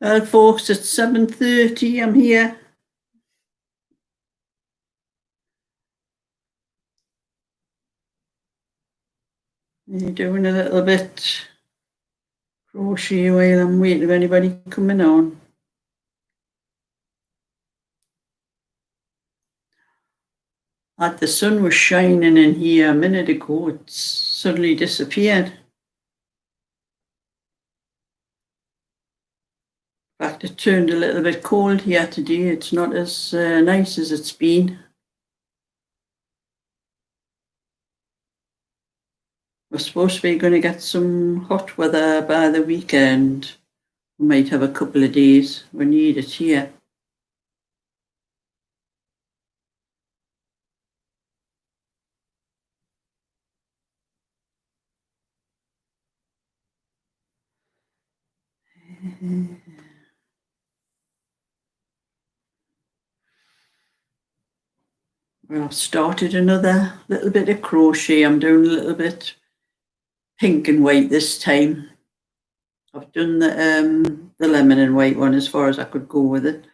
Well, folks, it's 7:30. I'm here. You're doing a little bit crochet while I'm waiting for anybody coming on. The sun was shining in here a minute ago. It's suddenly disappeared. In fact, it turned a little bit cold here today. It's not as nice as it's been. We're supposed to be going to get some hot weather by the weekend. We might have a couple of days. We need it here. Well, I've started another little bit of crochet. I'm doing a little bit pink and white this time. I've done the lemon and white one as far as I could go with it.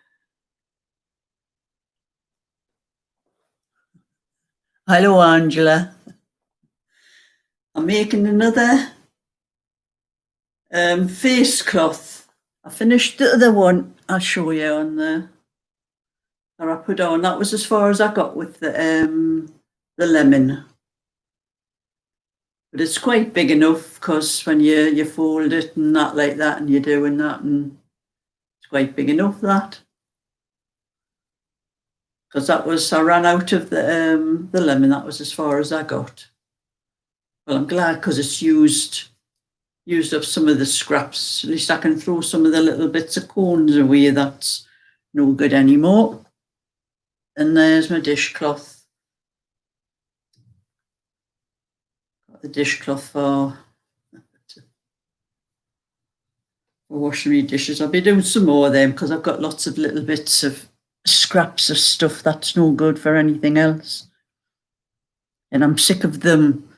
Hello, Angela. I'm making another face cloth. I finished the other one. I'll show you on the that I put on. That was as far as I got with the lemon. But it's quite big enough because when you fold it and that like that and you're doing that, and it's quite big enough that. Because I ran out of the lemon. That was as far as I got. Well, I'm glad because it's used up some of the scraps. At least I can throw some of the little bits of cones away. That's no good anymore. And there's my dishcloth. Got the dishcloth for washing my dishes. I'll be doing some more of them because I've got lots of little bits of scraps of stuff that's no good for anything else. And I'm sick of them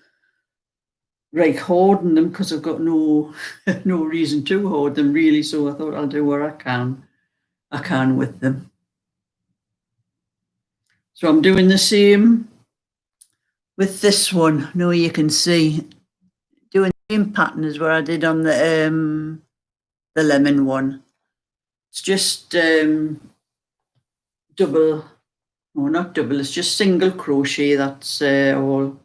hoarding them because I've got no reason to hoard them really. So I thought I'll do what I can with them. So I'm doing the same with this one. Now you can see doing the same pattern as what I did on the lemon one. It's just double, no, not double. It's just single crochet. That's all.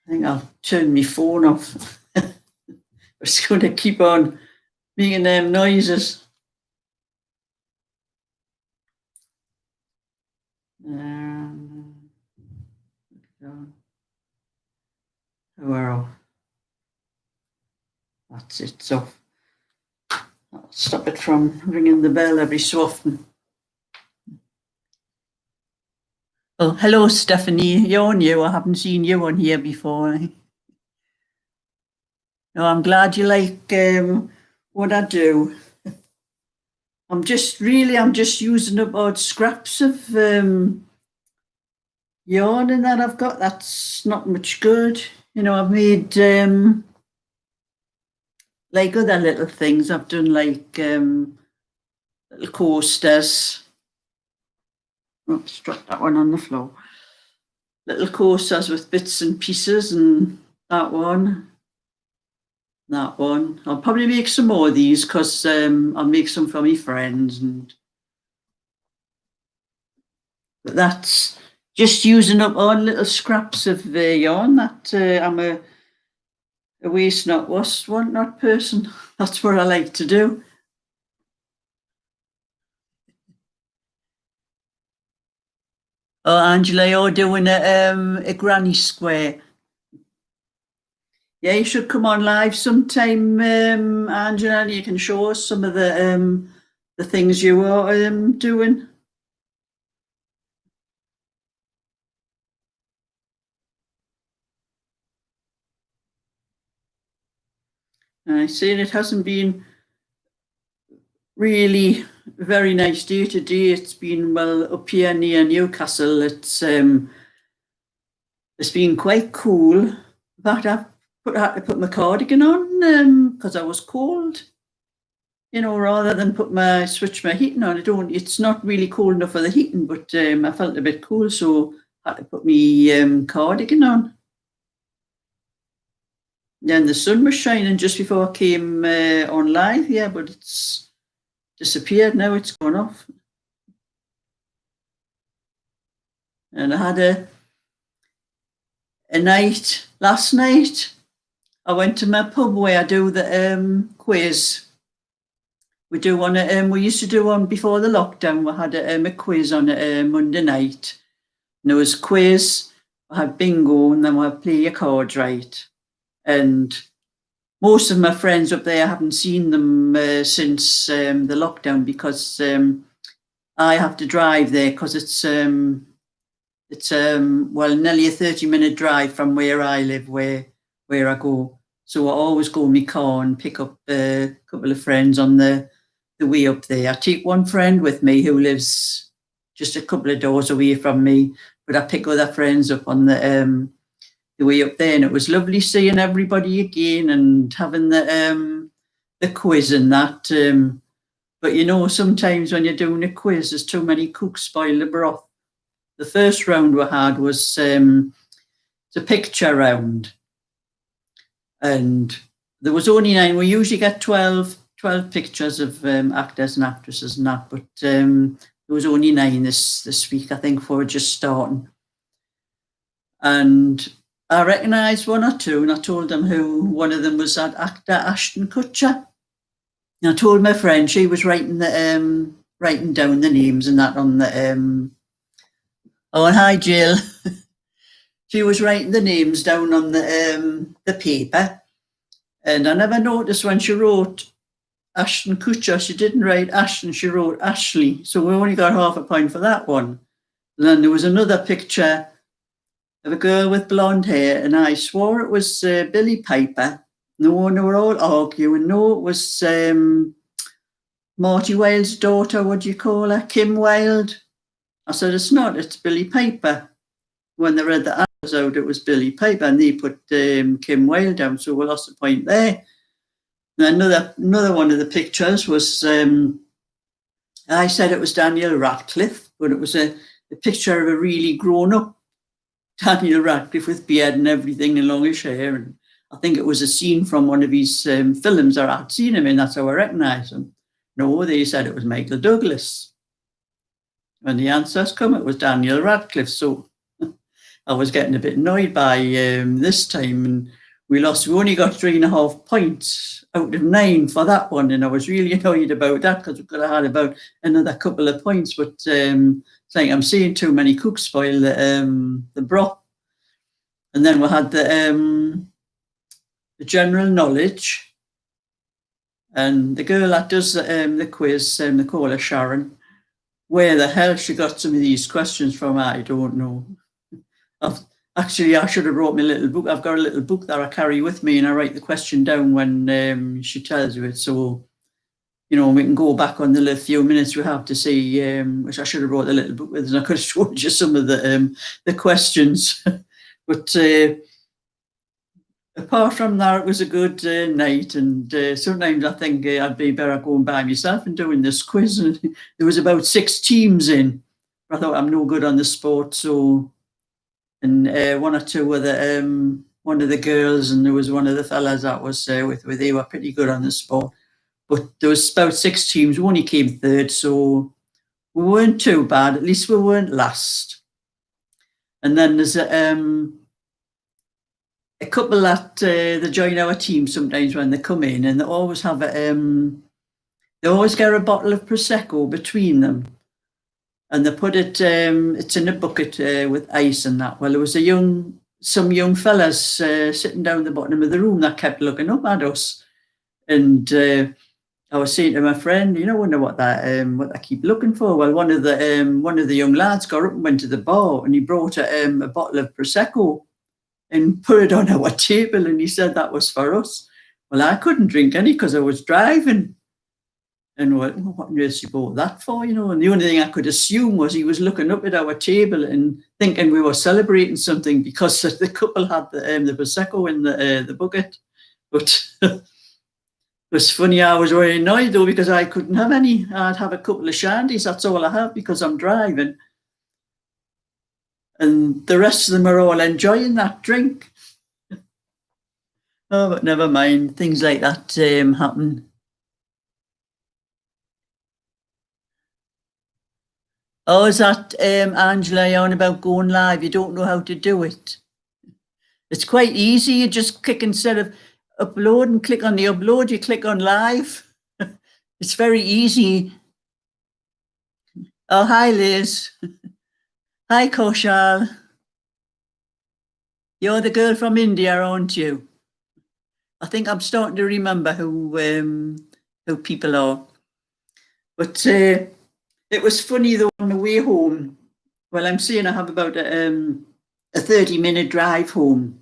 I think I'll turn my phone off. It's going to keep on making them noises. Well, that's it. So I'll stop it from ringing the bell every so often. Oh, hello, Stephanie. You're new. I haven't seen you on here before. No, I'm glad you like what I do. I'm just using about scraps of yarn and that I've got. That's not much good. You know, I've made like other little things. I've done like little coasters. Oops, dropped that one on the floor. Little coasters with bits and pieces, and that one. I'll probably make some more of these because I'll make some for my friends. But that's just using up all little scraps of yarn that I'm a waste not want not person. That's what I like to do. Oh, Angela, you're doing a granny square. Yeah, you should come on live sometime, Angela, and you can show us some of the things you are doing. I see it hasn't been really very nice day today. It's been, well, up here near Newcastle. It's been quite cool, but I've had to put my cardigan on because I was cold. You know, rather than switch my heating on. It's not really cold enough for the heating, but I felt a bit cool, so I had to put my cardigan on. Then the sun was shining just before I came on live, yeah, but it's disappeared now. It's gone off. And I had a night last night. I went to my pub where I do the quiz. We do one. We used to do one before the lockdown. We had a quiz on a Monday night. And there was quiz. I had bingo, and then we had play your cards right. And most of my friends up there, I haven't seen them since the lockdown because I have to drive there because it's nearly a 30-minute drive from where I live, where I go. So I always go in my car and pick up a couple of friends on the way up there. I take one friend with me who lives just a couple of doors away from me, but I pick other friends up on the way up there, and it was lovely seeing everybody again and having the quiz and that. But you know, sometimes when you're doing a quiz, there's too many cooks spoil the broth. The first round we had was the picture round, and there was only 9. We usually get 12 pictures of actors and actresses and that, but there was only 9 this week, I think, for just starting. And I recognised 1 or 2, and I told them who one of them was, that actor Ashton Kutcher. And I told my friend, she was writing down the names and that on the oh, and hi Jill. She was writing the names down on the paper, and I never noticed when she wrote Ashton Kutcher, she didn't write Ashton, she wrote Ashley. So we only got half a point for that one. And then there was another picture of a girl with blonde hair, and I swore it was Billy Piper. No, and they were all arguing. No, it was Marty Wilde's daughter, what do you call her? Kim Wilde. I said, it's not, it's Billy Piper. When they read the answers out, it was Billy Piper, and they put Kim Wilde down, so we lost a point there. And another one of the pictures was, I said it was Daniel Radcliffe, but it was a picture of a really grown-up Daniel Radcliffe with beard and everything and longish hair. And I think it was a scene from one of his films that I'd seen him in. That's how I recognised him. No, they said it was Michael Douglas. When the answers come, it was Daniel Radcliffe. So I was getting a bit annoyed by this time, and we lost. We only got 3.5 points out of 9 for that one, and I was really annoyed about that because we could have had about another couple of points. But it's like I'm seeing too many cooks spoil the broth. And then we had the general knowledge, and the girl that does the quiz, they call her Sharon. Where the hell she got some of these questions from, I don't know. Actually, I should have brought my little book. I've got a little book that I carry with me, and I write the question down when she tells you it. So, you know, we can go back on the little few minutes we have to see, which I should have brought the little book with, and I could have showed you some of the questions. But apart from that, it was a good night, and sometimes I think I'd be better going by myself and doing this quiz. And there was about 6 teams in. I thought I'm no good on the sport, so... And 1 or 2 were one of the girls, and there was one of the fellas that was with me. They were pretty good on the sport. But there was about 6 teams. We only came 3rd, so we weren't too bad. At least we weren't last. And then there's a couple that they join our team sometimes when they come in, and they always have they always get a bottle of Prosecco between them. And they put it, it's in a bucket with ice and that. Well, there was some young fellas sitting down the bottom of the room that kept looking up at us. And I was saying to my friend, you know, wonder what they keep looking for. Well, one of the young lads got up and went to the bar, and he brought a bottle of Prosecco and put it on our table, and he said that was for us. Well, I couldn't drink any because I was driving. And what on earth he bought that for, you know? And the only thing I could assume was he was looking up at our table and thinking we were celebrating something because the couple had the Prosecco in the bucket. But it was funny, I was very annoyed though because I couldn't have any. I'd have a couple of shandies, that's all I have because I'm driving. And the rest of them are all enjoying that drink. Oh, but never mind, things like that happen. Oh, is that Angela on about going live? You don't know how to do it. It's quite easy. You just click, instead of upload and click on the upload, you click on live. It's very easy. Oh, hi, Liz. Hi, Kaushal. You're the girl from India, aren't you? I think I'm starting to remember who people are. But it was funny though on the way home. Well, I'm saying I have about a 30-minute drive home.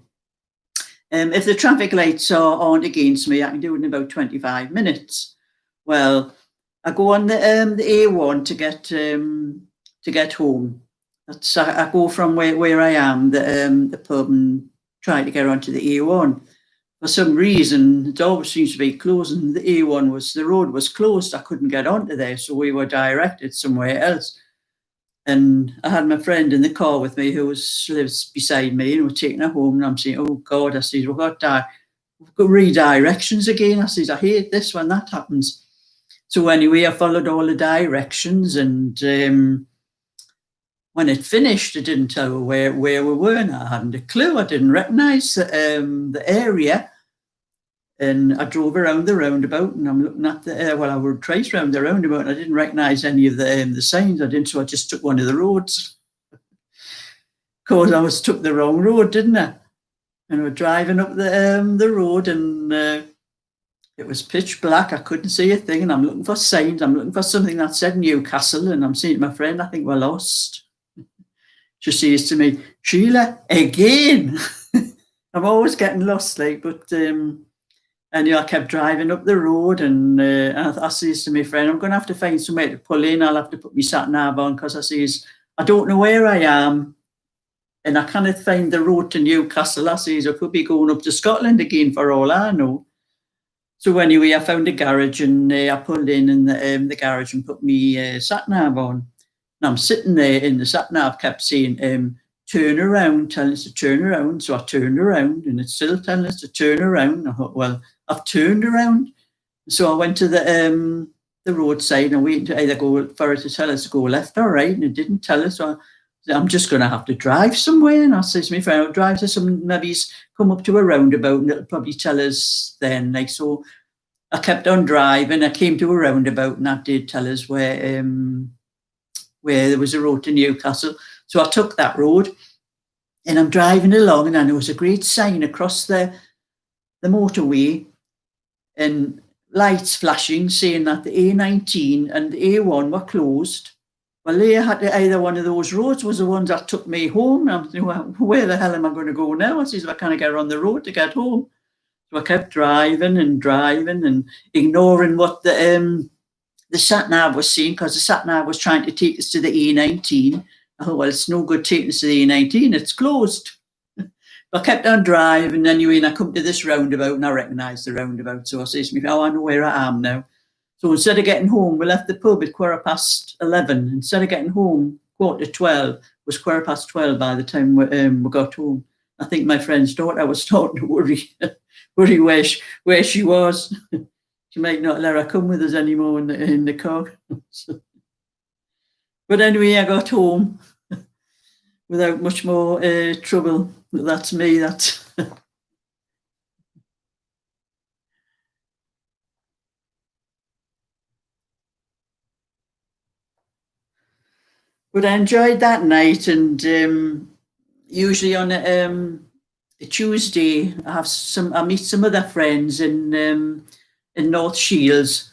If the traffic lights aren't against me, I can do it in about 25 minutes. Well, I go on the A1 to get home. That's I go from where I am, the pub, and try to get onto the A1. For some reason, it always seems to be closing. The A1 the road was closed. I couldn't get onto there, so we were directed somewhere else. And I had my friend in the car with me who lives beside me, and we're taking her home. And I'm saying, "Oh God!" I said, "We've got redirections again." I said, "I hate this when that happens." So anyway, I followed all the directions, and when it finished, it didn't tell where we were, and I hadn't a clue. I didn't recognise the area. And I drove around the roundabout, and I'm looking at I would trace around the roundabout, and I didn't recognise any of the signs. So I just took one of the roads. Of course, I took the wrong road, didn't I? And I was driving up the road, and it was pitch black. I couldn't see a thing, and I'm looking for signs. I'm looking for something that said Newcastle, and I'm saying to my friend, "I think we're lost." She says to me, "Sheila, again." I'm always getting lost, but. And I kept driving up the road, and I says to my friend, "I'm going to have to find somewhere to pull in. I'll have to put my sat nav on because I says I don't know where I am, and I can't find the road to Newcastle." I says I could be going up to Scotland again for all I know. So anyway, I found a garage, and I pulled in the garage and put my sat nav on. And I'm sitting there, and the sat nav kept saying, "Turn around," telling us to turn around. So I turned around, and it's still telling us to turn around. I thought, well, I've turned around. So I went to the roadside and waited to either go for it to tell us to go left or right, and it didn't tell us. So I'm just going to have to drive somewhere. And I said to my friend, "I'll drive to some, maybe come up to a roundabout, and it'll probably tell us then." So I kept on driving. I came to a roundabout, and that did tell us where there was a road to Newcastle. So I took that road, and I'm driving along, and there was a great sign across the motorway, and lights flashing saying that the A19 and the A1 were closed. Well, they had either one of those roads was the ones that took me home. I'm thinking, well, where the hell am I going to go now? I said, I can't get on the road to get home. So I kept driving and ignoring what the sat nav was saying, because the sat nav was trying to take us to the A19. I thought, well, it's no good taking us to the A19, it's closed. But I kept on driving anyway, and I come to this roundabout, and I recognised the roundabout. So I says to me, "Oh, I know where I am now." So instead of getting home, we left the pub at 11:15. Instead of getting home 11:45, it was 12:15 by the time we got home. I think my friend's daughter was starting to worry where she was. She might not let her come with us anymore in the car. But anyway, I got home without much more trouble. That's me. But I enjoyed that night, and usually on a Tuesday, I meet some other friends in North Shields,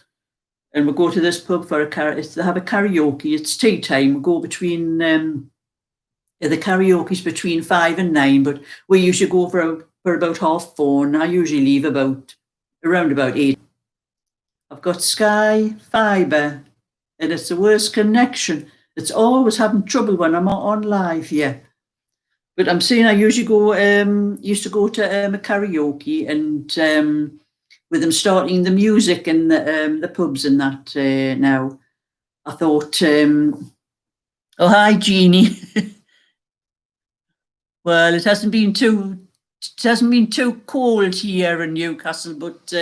and we go to this pub for they have a karaoke. It's tea time. We go between the karaoke's between 5 and 9, but we usually go for about 4:30, and I usually leave around about 8. I've got Sky Fibre, and it's the worst connection. It's always having trouble when I'm on live here. But I'm saying I usually used to go to a karaoke, and with them starting the music in the pubs and that now, I thought, oh, hi, Jeannie. Well, it hasn't been too cold here in Newcastle, but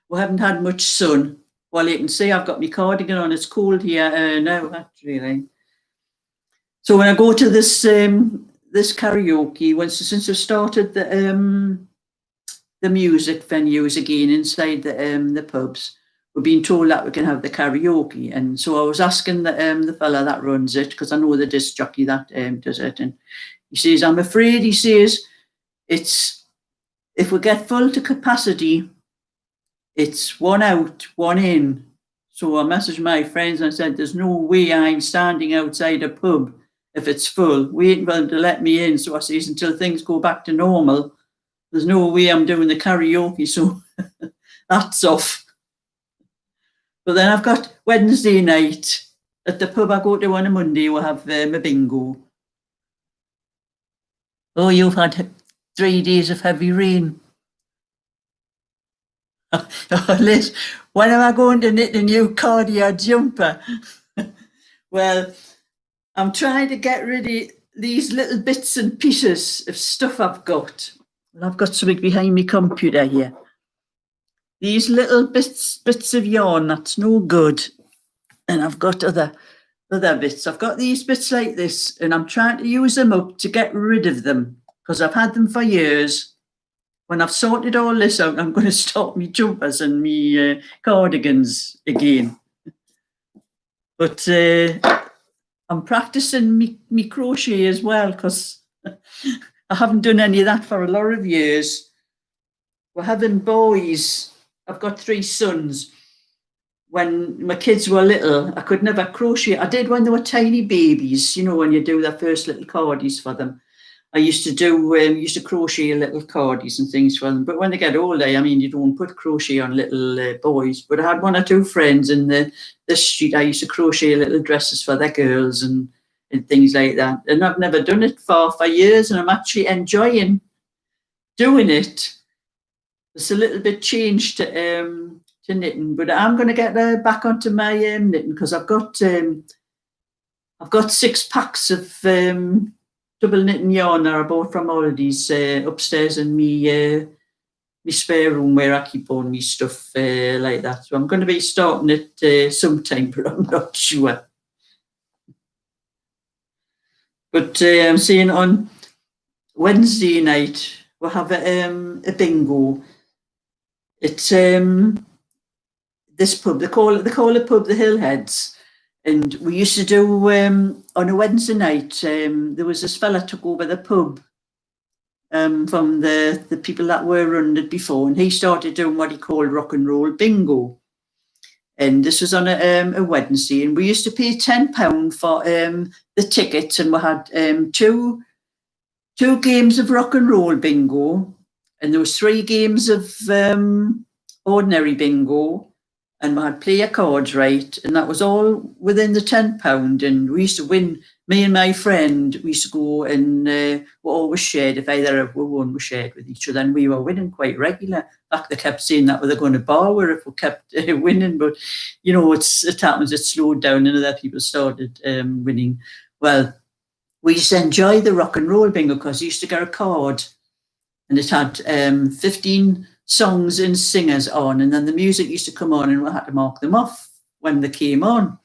we haven't had much sun. Well, you can see I've got my cardigan on. It's cold here now, actually. So when I go to this karaoke, since I've started the music venues again inside the pubs, we're being told that we can have the karaoke. And so I was asking the fella that runs it, because I know the disc jockey that does it, and he says, I'm afraid, he says, it's, if we get full to capacity, it's one out, one in. So I messaged my friends and I said, there's no way I'm standing outside a pub if it's full, waiting for them to let me in. So I says, until things go back to normal, there's no way I'm doing the karaoke. So that's off. But then I've got Wednesday night at the pub I go to on a Monday. We'll have a bingo. Oh, you've had 3 days of heavy rain. Oh, Liz, when am I going to knit a new cardigan jumper? Well, I'm trying to get rid of these little bits and pieces of stuff I've got. Well, I've got something behind my computer here. These little bits of yarn, that's no good. And I've got other bits. I've got these bits like this, and I'm trying to use them up to get rid of them, because I've had them for years. When I've sorted all this out, I'm going to start me jumpers and me cardigans again. But I'm practicing me crochet as well, because I haven't done any of that for a lot of years. We're having boys. I've got 3 sons. When my kids were little, I could never crochet. I did when they were tiny babies, when you do their first little cardies for them. I used to crochet little cardies and things for them. But when they get older, you don't put crochet on little boys. But I had 1 or 2 friends in the street. I used to crochet little dresses for their girls and things like that. And I've never done it for years, and I'm actually enjoying doing it. It's a little bit changed to knitting, but I'm going to get back onto my knitting, because I've got 6 packs of double knitting yarn that I bought from Aldi's upstairs in my spare room, where I keep all my stuff like that. So I'm going to be starting it sometime, but I'm not sure. But I'm saying on Wednesday night we'll have a bingo. It's this pub. They call the pub the Hillheads. And we used to do, on a Wednesday night, there was this fella took over the pub from the people that were running it before, and he started doing what he called rock and roll bingo. And this was on a Wednesday, and we used to pay £10 for the tickets, and we had 2 games of rock and roll bingo, and there was 3 games of ordinary bingo, and we had player cards, right? And that was all within the £10. And we used to win. Me and my friend, we used to go, and we always shared. If either we won, we shared with each other, and we were winning quite regular. In fact, they kept saying that we were going to borrow if we kept winning. But, it happens, it slowed down and other people started winning. Well, we used to enjoy the rock and roll bingo, because you used to get a card, and it had 15 songs and singers on, and then the music used to come on, and we had to mark them off when they came on.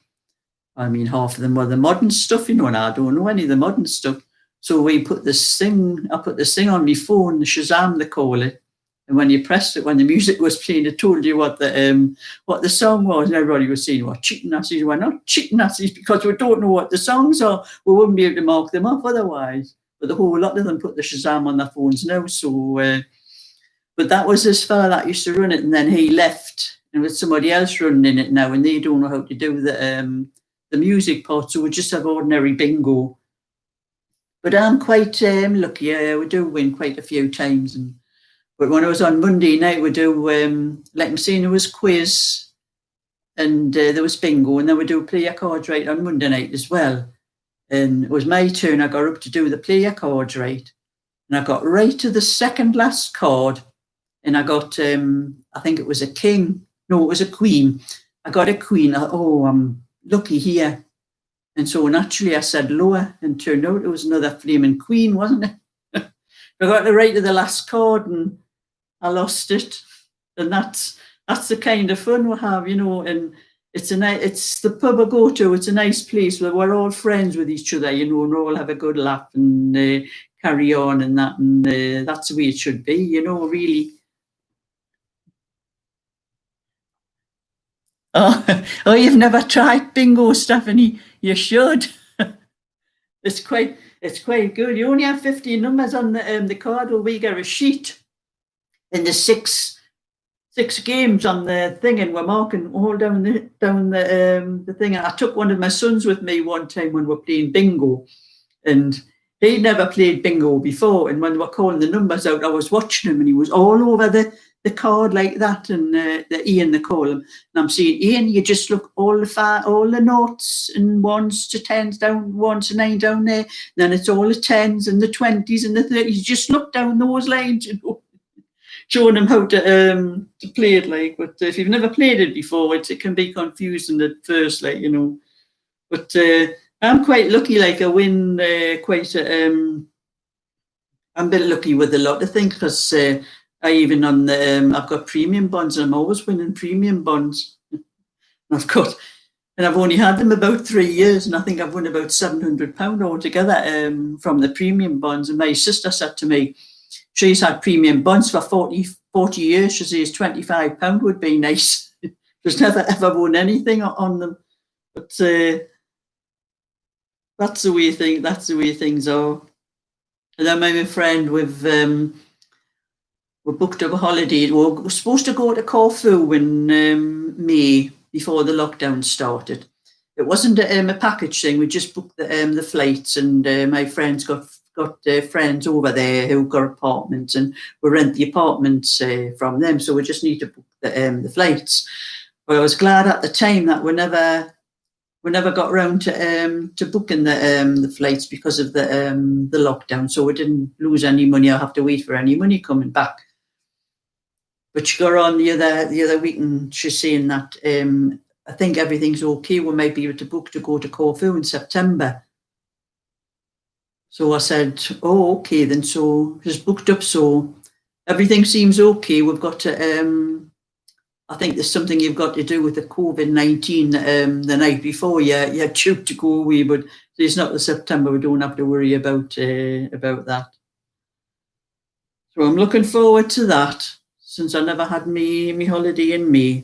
Half of them were the modern stuff, and I don't know any of the modern stuff. So I put this thing on my phone, the Shazam they call it, and when you pressed it, when the music was playing, it told you what the song was, and everybody was saying, "What cheating asses?" We're not cheating asses, because we don't know what the songs are. We wouldn't be able to mark them off otherwise. But the whole lot of them put the Shazam on their phones now, so. But that was this fella that used to run it, and then he left, and with somebody else running it now, and they don't know how to do the music part, so we just have ordinary bingo. But I'm quite lucky. We do win quite a few times. But when I was on Monday night, we do, like I'm saying, there was quiz, and there was bingo, and then we do player cards right on Monday night as well. And it was my turn. I got up to do the player cards right, and I got right to the second last card, and I got I think it was a king. No, it was a queen. I got a queen. Oh, I'm lucky here. And so naturally I said lower, and turned out it was another flaming queen, wasn't it? I got right to the last card and I lost it. And that's the kind of fun we have, you know. And it's the pub I go to. It's a nice place where we're all friends with each other, you know, and we all have a good laugh and carry on and that. And that's the way it should be, you know, really. Oh, you've never tried bingo, Stephanie? You should. It's quite good. You only have 15 numbers on the card. Well, we get a sheet, and there's six games on the thing, and we're marking all down the thing. And I took one of my sons with me one time when we were playing bingo, and he'd never played bingo before. And when we were calling the numbers out, I was watching him, and he was all over the card like that, and the Ian, they call him. And I'm saying, Ian, you just look all the noughts and ones to tens down, ones to nine down there. Then it's all the tens and the 20s and the 30s. Just look down those lines, you know, showing them how to play it like. But if you've never played it before, it can be confusing at first, like, you know. But I'm quite lucky, like I win quite I'm a bit lucky with a lot of things, because I even on the I've got premium bonds, and I'm always winning premium bonds. And I've only had them about 3 years, and I think I've won about £700 altogether from the premium bonds. And my sister said to me, she's had premium bonds for 40 years. She says £25 would be nice. She's never ever won anything on them. But that's the way things are. And then my friend, we booked up a holiday. We were supposed to go to Corfu in May before the lockdown started. It wasn't a package thing. We just booked the flights, and my friends got friends over there who got apartments, and we rent the apartments from them. So we just need to book the flights. But I was glad at the time that we never got round to booking the flights because of the lockdown. So we didn't lose any money or have to wait for any money coming back. But she got on the other week, and she's saying that I think everything's okay. We might be able to book to go to Corfu in September. So I said, oh, okay then. So just booked up. So everything seems okay. We've got to, I think there's something you've got to do with the COVID-19 the night before you're due to go away. But it's not the September. We don't have to worry about that. So I'm looking forward to that, since I never had me holiday in May.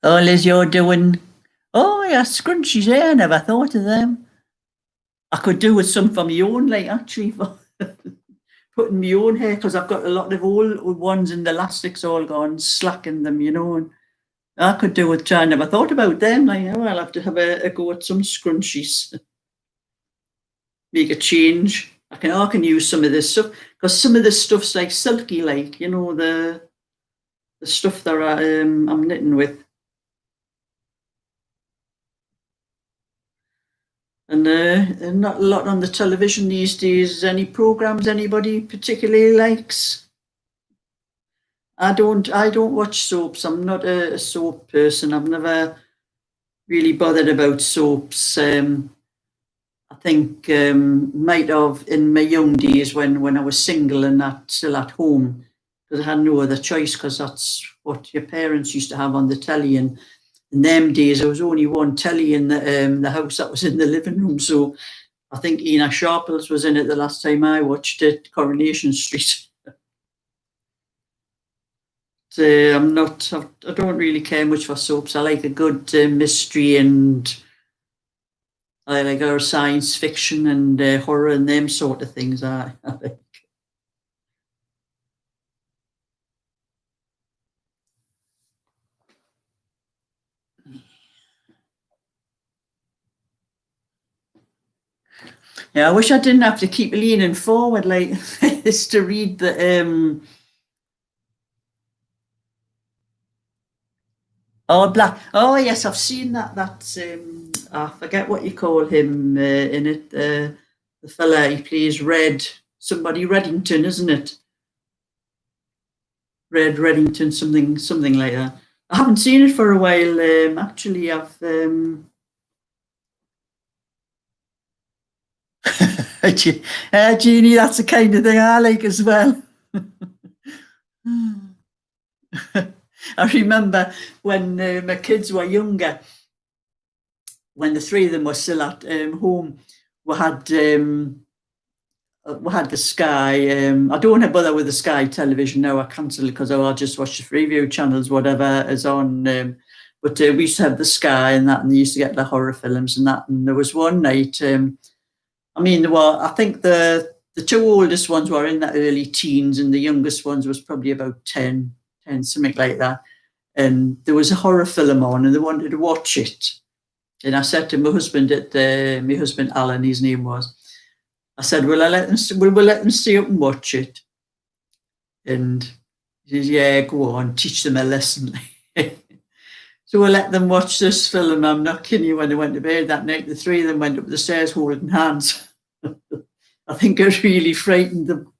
Oh, Liz, you're doing... Oh, yeah, scrunchies, yeah, I never thought of them. I could do with some for my own, like, actually, for putting my own hair, because I've got a lot of old ones and the elastics all gone, slacking them, you know, and I could do with... I never thought about them. Like, oh, I'll have to have a go at some scrunchies. Make a change. I can use some of this stuff, because some of this stuff's like silky, like, you know, the stuff that I'm knitting with. And not a lot on the television these days. Any programs anybody particularly likes? I don't watch soaps. I'm not a soap person. I've never really bothered about soaps. I think might have in my young days when I was single and not still at home, because I had no other choice, because that's what your parents used to have on the telly. And in them days, there was only one telly in the house that was in the living room. So I think Ina Sharples was in it the last time I watched it, Coronation Street. I don't really care much for soaps. I like a good mystery, and I like our science fiction and horror and them sort of things. I think. Yeah, I wish I didn't have to keep leaning forward like this to read the Black. Oh yes, I've seen that. That's I forget what you call him in it. The fella he plays Red, somebody Reddington, isn't it? Red Reddington, something like that. I haven't seen it for a while. Actually, I've Jeannie, that's the kind of thing I like as well. I remember when my kids were younger, when the three of them were still at home, we had the Sky. I don't want to bother with the Sky television now. I cancelled it because I just watch the Freeview channels, whatever is on. But we used to have the Sky and that, and they used to get the horror films and that. And there was one night. I think the two oldest ones were in the early teens, and the youngest ones was probably about 10, something like that. And there was a horror film on, and they wanted to watch it. And I said to my husband, my husband Alan, his name was. I said, "Will I let them? We'll let them stay up and watch it?" And he says, "Yeah, go on, teach them a lesson." So we'll let them watch this film. I'm not kidding you. When they went to bed that night, the three of them went up the stairs holding hands. I think it really frightened them.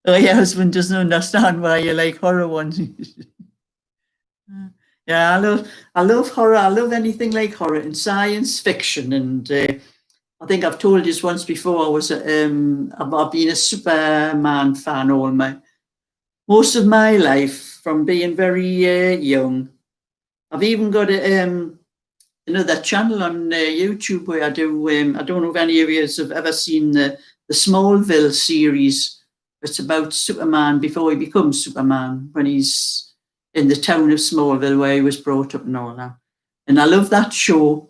Oh, your husband doesn't understand why you like horror ones. Yeah, I love horror. I love anything like horror and science fiction. And I think I've told you once before. I've been a Superman fan most of my life from being very young. I've even got another channel on YouTube where I do. I don't know if any of you have ever seen the Smallville series. It's about Superman before he becomes Superman, when he's in the town of Smallville where he was brought up and all that. And I love that show.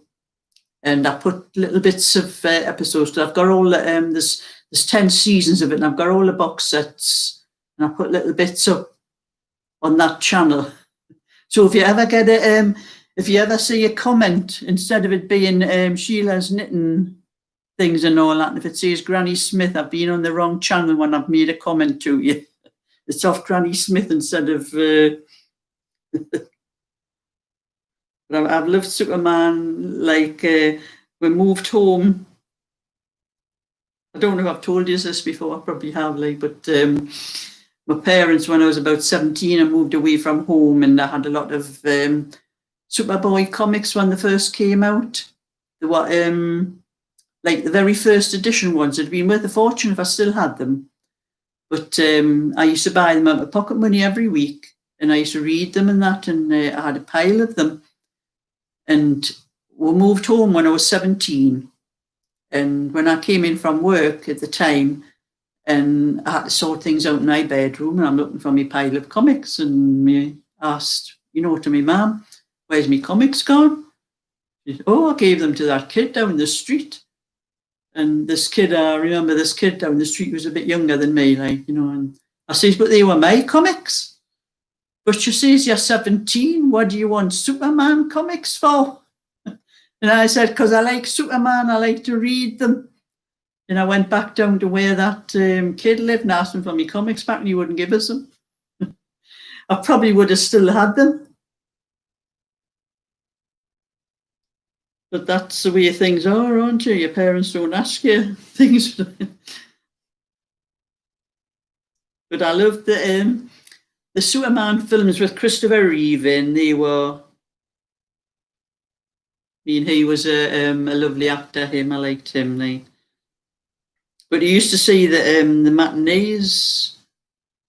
And I put little bits of episodes. I've got all there's 10 seasons of it, and I've got all the box sets, and I put little bits up on that channel. So if you ever if you ever see a comment, instead of it being Sheila's knitting things and all that, and if it says Granny Smith, I've been on the wrong channel when I've made a comment to you. It's off Granny Smith instead of. But I've loved Superman. Like we moved home. I don't know if I've told you this before. I probably have, but my parents, when I was about 17, I moved away from home, and I had a lot of Superboy comics when they first came out. They were like the very first edition ones. It'd been worth a fortune if I still had them. But I used to buy them out of pocket money every week, and I used to read them and that, and I had a pile of them. And we moved home when I was 17. And when I came in from work at the time, and I had to sort things out in my bedroom, and I'm looking for my pile of comics, and I asked, to my mum, "Where's my comics gone?" She said, "Oh, I gave them to that kid down the street." And this kid, I remember this kid down the street was a bit younger than me, and I says, "But they were my comics." But she says, "You're 17, what do you want Superman comics for?" And I said, "Because I like Superman, I like to read them." And I went back down to where that kid lived and asked him for my comics back, and he wouldn't give us them. I probably would have still had them. But that's the way things are, aren't you? Your parents don't ask you things. But I loved the Superman films with Christopher Reeve in. He was a lovely actor. I liked him. But he used to see the matinees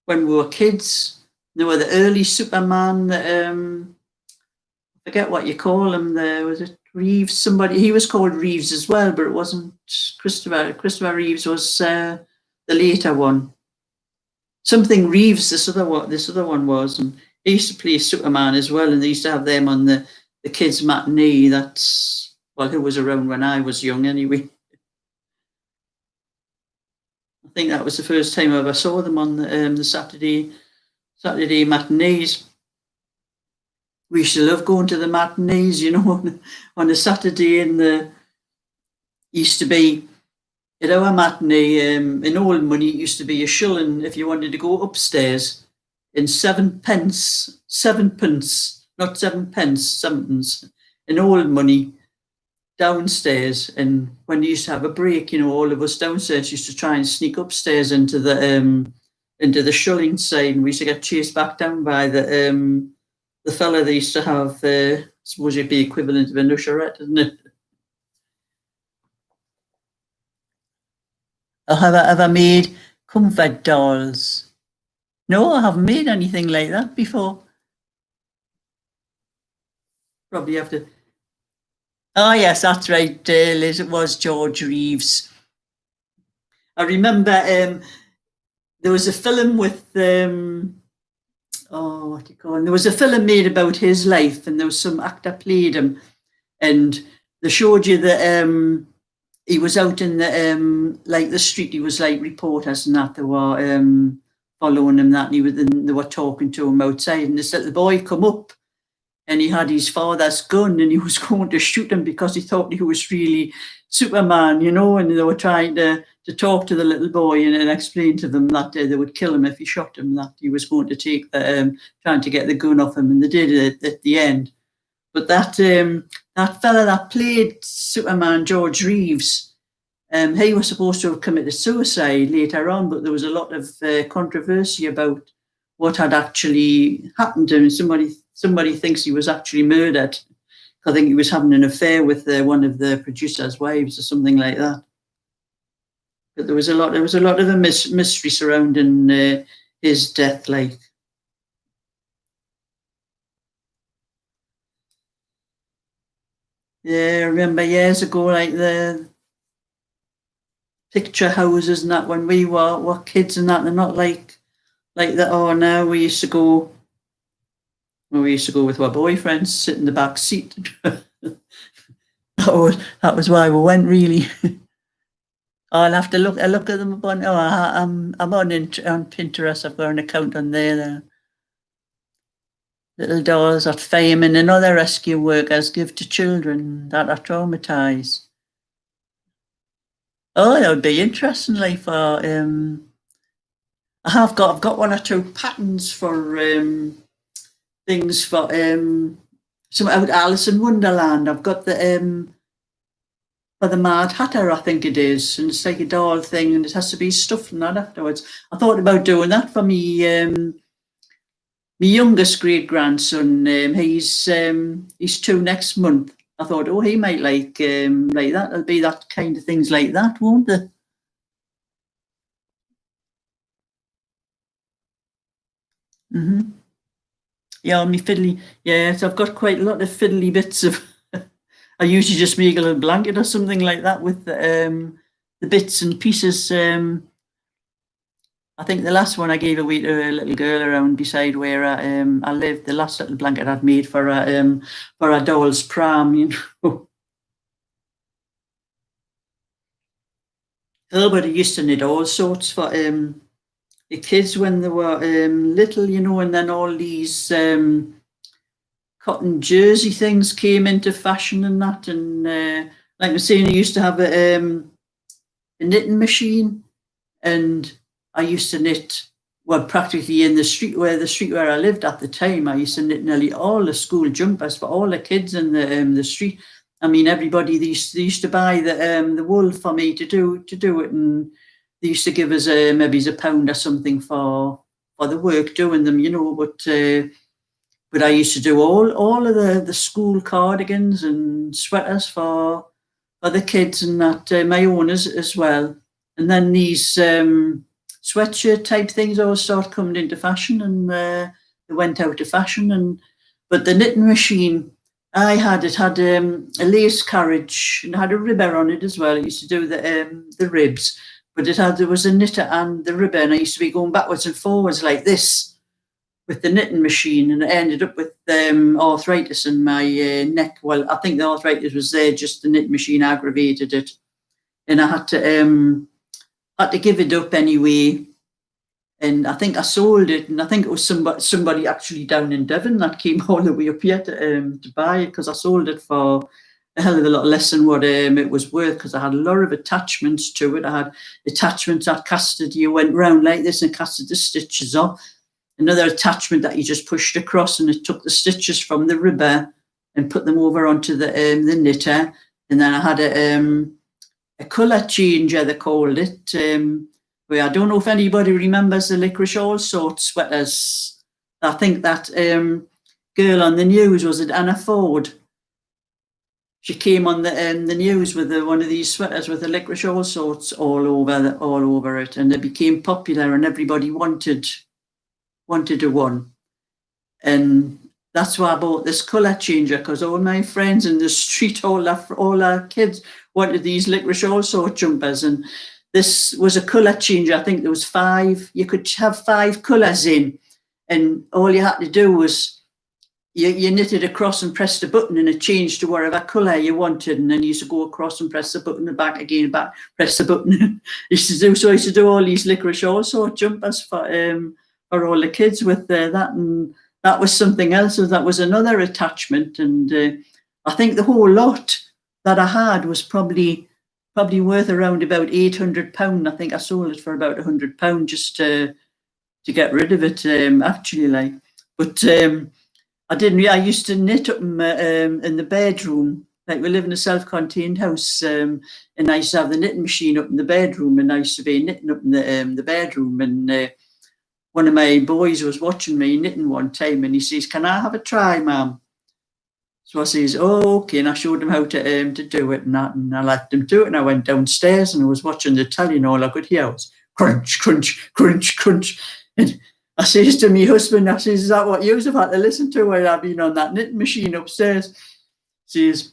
when we were kids. They were the early Superman. I forget what you call him. Was it Reeves? He was called Reeves as well, but it wasn't Christopher. Christopher Reeves was the later one. Something Reeves. This other one was, and he used to play Superman as well. And they used to have them on the kids' matinee. That's who was around when I was young, anyway. I think that was the first time I ever saw them on the Saturday matinees. we used to love going to the matinees, you know, on a Saturday, and used to be at our matinee in Old Money. It used to be a shilling if you wanted to go upstairs, and 7 pence, not 7 pence, 7pence in Old Money downstairs. And when you used to have a break, you know, all of us downstairs used to try and sneak upstairs into the shilling side, and we used to get chased back down by the fella that used to have, I suppose it'd be equivalent of a usherette, isn't it? Have I made comfort dolls? No, I haven't made anything like that before. Probably have to. Oh, yes, that's right, Liz. It was George Reeves. I remember there was a film with, what do you call it? There was a film made about his life, and there was some actor played him, and they showed you that he was out in the like the street. He was like reporters and that, they were following him, that, and they were talking to him outside, and this little boy come up, and he had his father's gun, and he was going to shoot him because he thought he was really Superman, you know, and they were trying to talk to the little boy and explain to them that they would kill him if he shot him, that he was going to take trying to get the gun off him, and they did it at the end. But that fella that played Superman, George Reeves, he was supposed to have committed suicide later on, but there was a lot of controversy about what had actually happened to him. Somebody thinks he was actually murdered. I think he was having an affair with one of the producer's wives or something like that. But there was a lot of a mystery surrounding his death, like. Yeah, I remember years ago, like the picture houses and that, when we were kids and that, they're not like that. Oh, now we used to go with our boyfriends, sit in the back seat. that was why we went, really. I'll have to look at them upon. Oh, I'm on Pinterest. I've got an account on there. Little dolls that firemen and other rescue workers give to children that are traumatized. Oh, that would be interesting. Like for I've got one or two patterns for things for some out Alice in Wonderland. I've got the for the Mad Hatter, I think it is, and it's like a doll thing, and it has to be stuffed and that afterwards. I thought about doing that for me. My youngest great grandson, he's 2 next month. I thought, oh, he might like that. It'll be that kind of things like that, won't it? Mm-hmm. Yeah, me fiddly. Yeah, so I've got quite a lot of fiddly bits of. I usually just make a little blanket or something like that with the bits and pieces. I think the last one I gave away to a little girl around beside where I lived, the last little blanket I'd made for a doll's pram, you know. Everybody used to knit all sorts for the kids when they were little, you know, and then all these cotton jersey things came into fashion and that. And like I was saying, I used to have a knitting machine, and I used to knit, well, practically in the street where I lived at the time. I used to knit nearly all the school jumpers for all the kids in the street. I mean, everybody, they used to buy the wool for me to do it, and they used to give us maybe £1 or something for the work doing them, you know. But I used to do all of the school cardigans and sweaters for the kids, and that my own as well. And then these sweatshirt type things all started coming into fashion, and they went out of fashion. But the knitting machine I had, it had a lace carriage and had a ribber on it as well. I used to do the ribs, but there was a knitter and the ribber, and I used to be going backwards and forwards like this with the knitting machine, and I ended up with arthritis in my neck. Well, I think the arthritis was there, just the knitting machine aggravated it, and I had to give it up anyway. And I think I sold it, and I think it was somebody actually down in Devon that came all the way up here to buy it, because I sold it for a hell of a lot less than what it was worth, because I had a lot of attachments to it. I had attachments that casted, you went round like this and casted the stitches off. Another attachment that you just pushed across, and it took the stitches from the ribber and put them over onto the knitter. And then I had a colour changer, they called it, where I don't know if anybody remembers the licorice all sorts sweaters. I think that girl on the news, was it Anna Ford? She came on the news with one of these sweaters with the licorice all sorts all over it, and it became popular, and everybody wanted a one. And that's why I bought this colour changer, because all my friends in the street, all our kids wanted these licorice all sort jumpers, and this was a colour changer. I think there was 5. You could have 5 colours in, and all you had to do was you knitted across and pressed a button, and it changed to whatever colour you wanted. And then you used to go across and press the button, and back again, back, press the button. I used to do all these licorice all sort jumpers for all the kids with that, and that was something else. So that was another attachment, and I think the whole lot that I had was probably worth around about £800. I think I sold it for about £100 just to get rid of it, actually, like. But I didn't. I used to knit up in the bedroom. Like, we live in a self-contained house, and I used to have the knitting machine up in the bedroom, and I used to be knitting up in the bedroom. And one of my boys was watching me knitting one time, and he says, "Can I have a try, Mum?" So I says, "Oh, okay." And I showed him how to do it, and I let him do it. And I went downstairs, and I was watching the telly, and all I could hear was crunch, crunch, crunch, crunch. And I says to my husband, I says, "Is that what you've had to listen to while I've been on that knitting machine upstairs?" He says,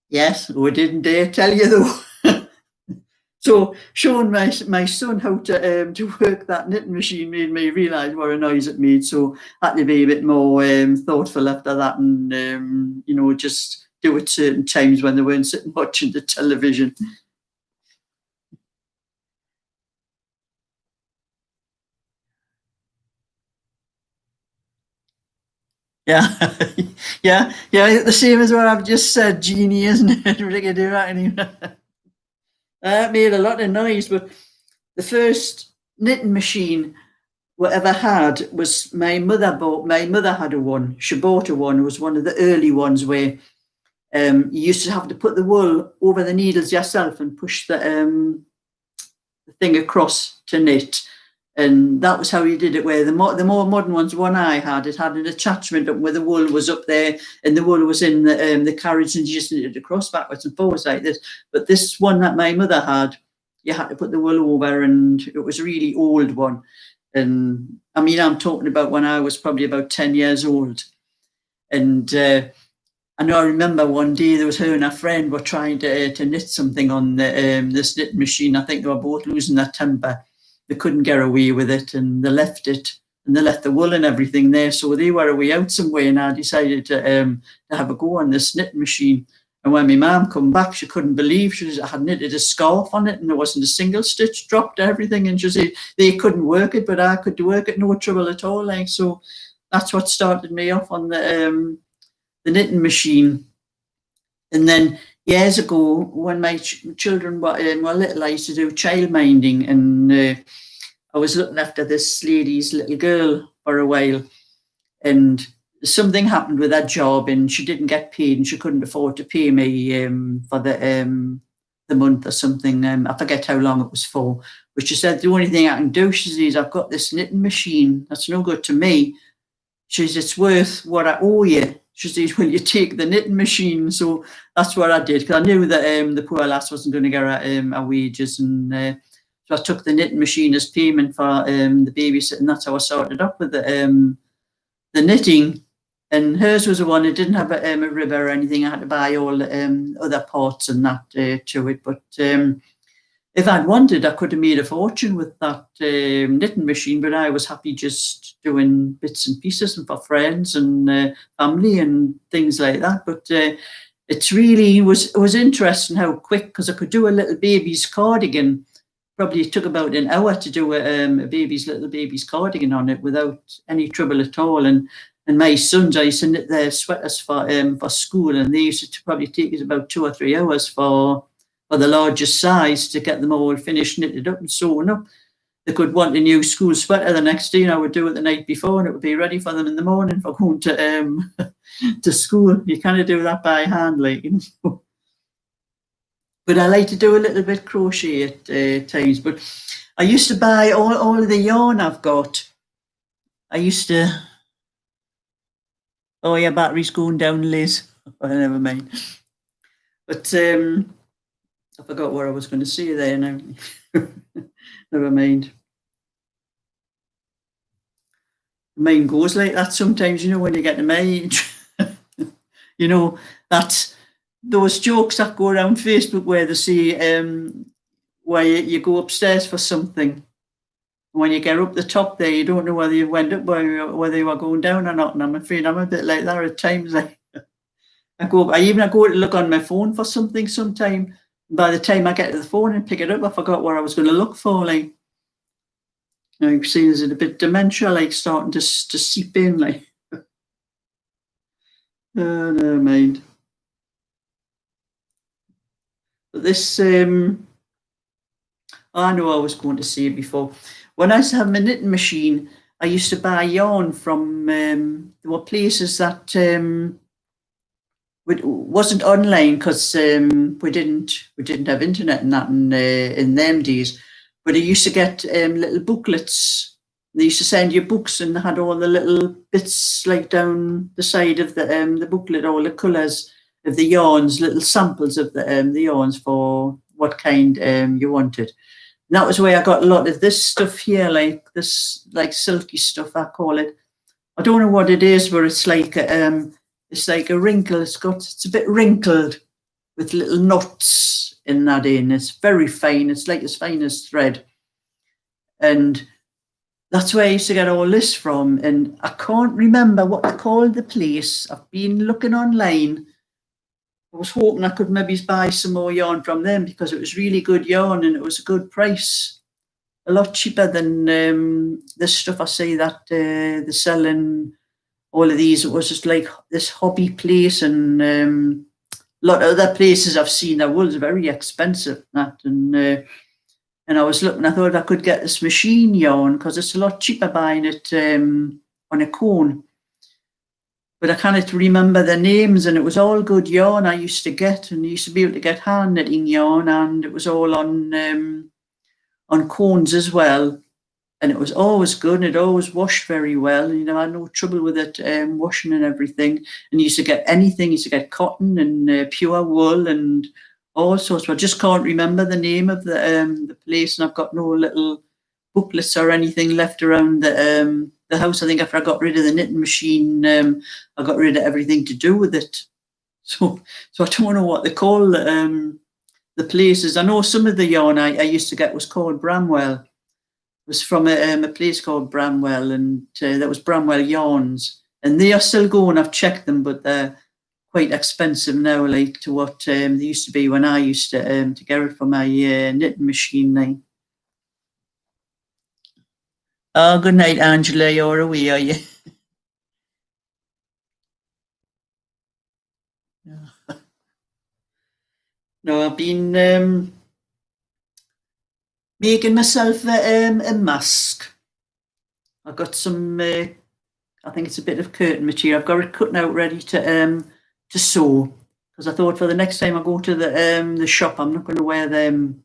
"Yes, we didn't dare tell you though." So showing my son how to work that knitting machine made me realise what a noise it made. So I had to be a bit more thoughtful after that, and just do it certain times when they weren't sitting watching the television. Yeah, yeah. The same as what I've just said, Jeannie, isn't it? We can do that anyway. That made a lot of noise, but the first knitting machine we ever had was my mother had a one. She bought a one. It was one of the early ones where you used to have to put the wool over the needles yourself and push the thing across to knit. And that was how you did it. Where the more modern ones, one I had, it had an attachment up where the wool was up there, and the wool was in the carriage, and you just knitted across backwards and forwards like this. But this one that my mother had, you had to put the wool over, and it was a really old one. And I mean, I'm talking about when I was probably about 10 years old. And I know I remember one day there was her and her friend were trying to knit something on this knitting machine. I think they were both losing their temper. They couldn't get away with it, and they left it, and they left the wool and everything there. So they were away out somewhere, and I decided to have a go on this knitting machine. And when my mum come back, she couldn't believe I had knitted a scarf on it, and there wasn't a single stitch dropped, everything. And she said they couldn't work it, but I could work it, no trouble at all. Like, so that's what started me off on the knitting machine. And then years ago, when my children were little, I used to do childminding, and I was looking after this lady's little girl for a while, and something happened with her job, and she didn't get paid, and she couldn't afford to pay me for the month or something. I forget how long it was for, but she said, "The only thing I can do," she says, "I've got this knitting machine that's no good to me." She says, "It's worth what I owe you." She says, "Will you take the knitting machine?" So that's what I did, because I knew that the poor lass wasn't going to get her wages. And so I took the knitting machine as payment for the babysitting. That's how I started up with the knitting. And hers was the one that didn't have a ribber or anything. I had to buy all the other parts and that to it. But if I'd wanted, I could have made a fortune with that knitting machine, but I was happy just doing bits and pieces and for friends and family and things like that. But it really was interesting how quick, because I could do a little baby's cardigan probably took about an hour to do a little baby's cardigan on it without any trouble at all. And my sons, I used to knit their sweaters for school, and they used to probably take us about 2 or 3 hours for the largest size to get them all finished, knitted up and sewn up. They could want a new school sweater the next day, and I would do it the night before, and it would be ready for them in the morning for going to to school. You kind of do that by hand, like, you know. But I like to do a little bit crochet at times. But I used to buy all of the yarn I've got. I used to. Oh yeah, battery's going down, Liz. Oh, never mind. But I forgot what I was going to say there now. Never mind. Mine goes like that sometimes, you know, when you get to my age. You know, that's those jokes that go around Facebook where they say where you go upstairs for something. When you get up the top there, you don't know whether you went up or whether you were going down or not. And I'm afraid I'm a bit like that at times. I go to look on my phone for something sometime. By the time I get to the phone and pick it up, I forgot what I was going to look for. Like, you know, you've seen is it a bit dementia, like starting to seep in, like. Never mind. But this, I know I was going to say it before. When I used to have my knitting machine, I used to buy yarn from, there were places that wasn't online because we didn't have internet and that in them days. But I used to get little booklets. They used to send you books, and they had all the little bits like down the side of the booklet, all the colours of the yarns, little samples of the yarns for what kind you wanted. And that was where I got a lot of this stuff here, like this, like silky stuff, I call it. I don't know what it is, but it's like a wrinkle. It's a bit wrinkled with little knots in that in. It's very fine. It's like as fine as thread. And that's where I used to get all this from. And I can't remember what they called the place. I've been looking online. I was hoping I could maybe buy some more yarn from them because it was really good yarn and it was a good price. A lot cheaper than this stuff I see that they're selling. All of these, it was just like this hobby place, and a lot of other places I've seen that was very expensive. And I was looking, I thought I could get this machine yarn because it's a lot cheaper buying it on a cone. But I can't remember the names, and it was all good yarn I used to get, and I used to be able to get hand knitting yarn, and it was all on cones as well. And it was always good, and it always washed very well. You know, I had no trouble with it washing and everything. And you used to get anything. You used to get cotton and pure wool and all sorts. I just can't remember the name of the place, and I've got no little booklets or anything left around the house. I think after I got rid of the knitting machine, I got rid of everything to do with it. So I don't know what they call the places. I know some of the yarn I used to get was called Bramwell. It was from a place called Bramwell, and that was Bramwell Yarns. And they are still going. I've checked them, but they're quite expensive now, like to what they used to be when I used to get it for my knitting machine now. Oh, good night, Angela. You're away, are you? No, I've been making myself a mask. I've got some, I think it's a bit of curtain material. I've got it cut out ready to sew, because I thought for the next time I go to the shop, I'm not going to wear them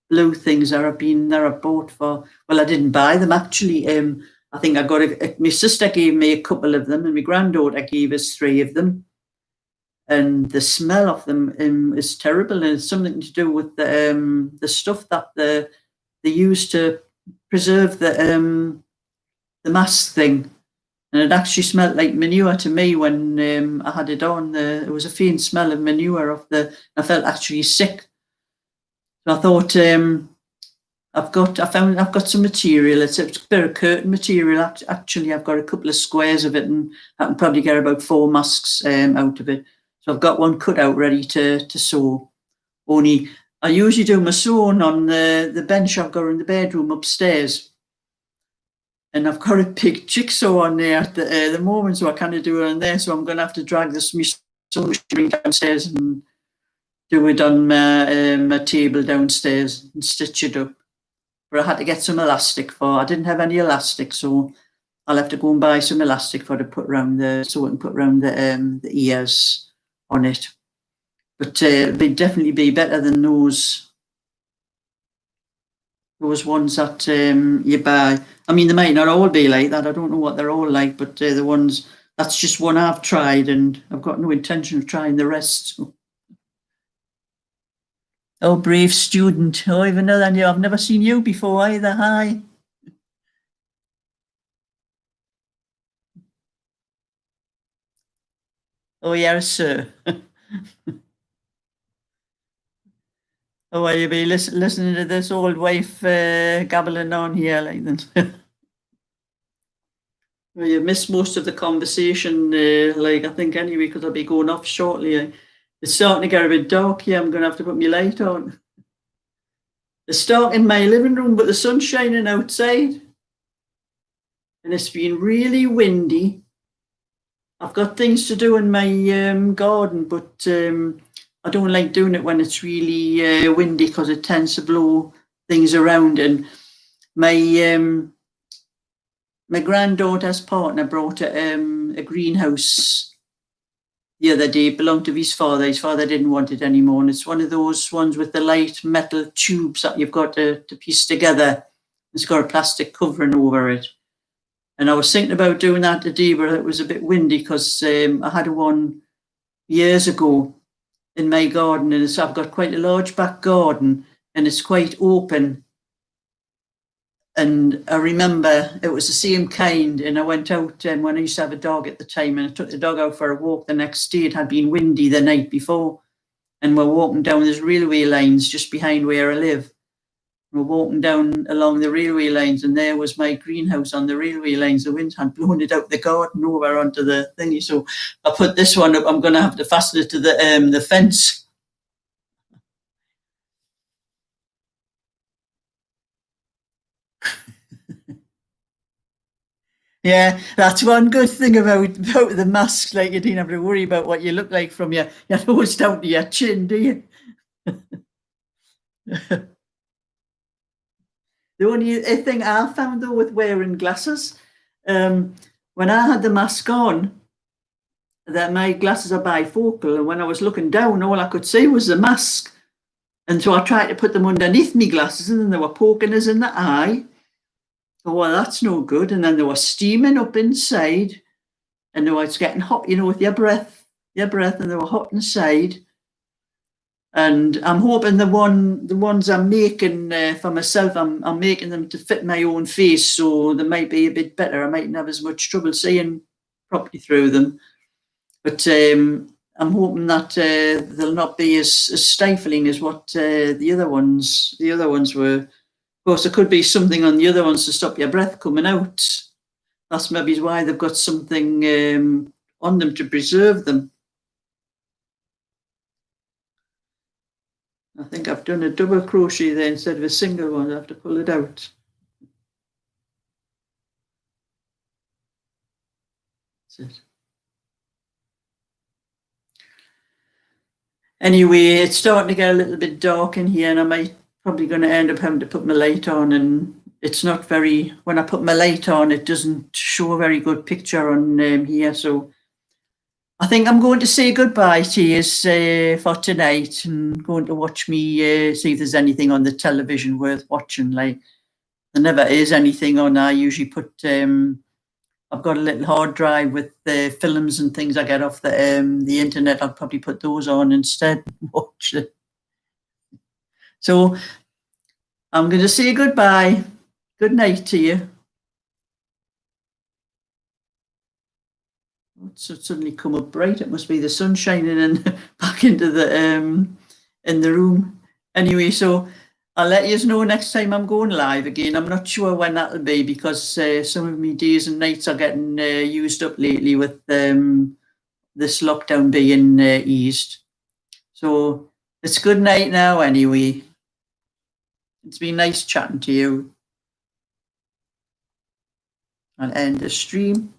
blue things that I've bought for. Well, I didn't buy them actually. I think I got my sister gave me a couple of them, and my granddaughter gave us 3 of them. And the smell of them is terrible, and it's something to do with the stuff that they use to preserve the mask thing. And it actually smelled like manure to me when I had it on. There was a faint smell of manure I felt actually sick. So I thought I've got some material. It's a bit of curtain material. Actually, I've got a couple of squares of it, and I can probably get about 4 masks out of it. So I've got one cut out ready to sew. Only I usually do my sewing on the bench I've got in the bedroom upstairs. And I've got a big jigsaw on there at the moment, so I kind of do it on there. So I'm going to have to drag this sewing machine downstairs and do it on my table downstairs and stitch it up. But I had to get some elastic for. I didn't have any elastic, so I'll have to go and buy some elastic for to put around so I can put around the ears on it. But it'll definitely be better than those ones that you buy. I mean, they might not all be like that. I don't know what they're all like, but the ones, that's just one I've tried, and I've got no intention of trying the rest. Oh, brave student. Oh, even though I've never seen you before either. Hi. Oh, yes, sir. Oh, well, you'll be listening to this old wife gabbling on here like that. Well, you missed most of the conversation, I think anyway, because I'll be going off shortly. It's starting to get a bit dark here. I'm going to have to put my light on. It's dark in my living room, but the sun's shining outside. And it's been really windy. I've got things to do in my garden, but I don't like doing it when it's really windy because it tends to blow things around. And my granddaughter's partner brought a greenhouse the other day. It belonged to his father. His father didn't want it anymore. And it's one of those ones with the light metal tubes that you've got to piece together. It's got a plastic covering over it. And I was thinking about doing that today, but it was a bit windy because I had one years ago in my garden. And I've got quite a large back garden and it's quite open. And I remember it was the same kind. And I went out when I used to have a dog at the time, and I took the dog out for a walk the next day. It had been windy the night before. And we're walking down these railway lines just behind where I live. We're walking down along the railway lines, and there was my greenhouse on the railway lines. The wind had blown it out the garden over onto the thingy. So I put this one up. I'm going to have to fasten it to the fence. Yeah, that's one good thing about the mask. Like, you didn't have to worry about what you look like from your nose down to your chin, do you? The only thing I found though with wearing glasses, when I had the mask on, that my glasses are bifocal, and when I was looking down, all I could see was the mask. And so I tried to put them underneath my glasses, and then they were poking us in the eye. Oh, well, that's no good. And then they were steaming up inside, and they were getting hot, with your breath, and they were hot inside. And I'm hoping the ones I'm making for myself, I'm making them to fit my own face, so they might be a bit better. I mightn't have as much trouble seeing properly through them. But I'm hoping that they'll not be as stifling as what the other ones were. Of course, there could be something on the other ones to stop your breath coming out. That's maybe why they've got something on them to preserve them. I think I've done a double crochet there instead of a single one. I have to pull it out. That's it. Anyway, it's starting to get a little bit dark in here, and I might probably going to end up having to put my light on. And it's not very, when I put my light on, it doesn't show a very good picture on here. So I think I'm going to say goodbye to you for tonight, and going to watch me see if there's anything on the television worth watching. Like, there never is anything on. I usually put I've got a little hard drive with the films and things I get off the internet. I'll probably put those on instead and watch it. So I'm going to say goodbye. Good night to you. It's suddenly come up bright. It must be the sun shining in back into the in the room. Anyway, so I'll let you know next time I'm going live again. I'm not sure when that'll be, because some of my days and nights are getting used up lately with this lockdown being eased. So It's good night now anyway. It's been nice chatting to you. I'll end the stream.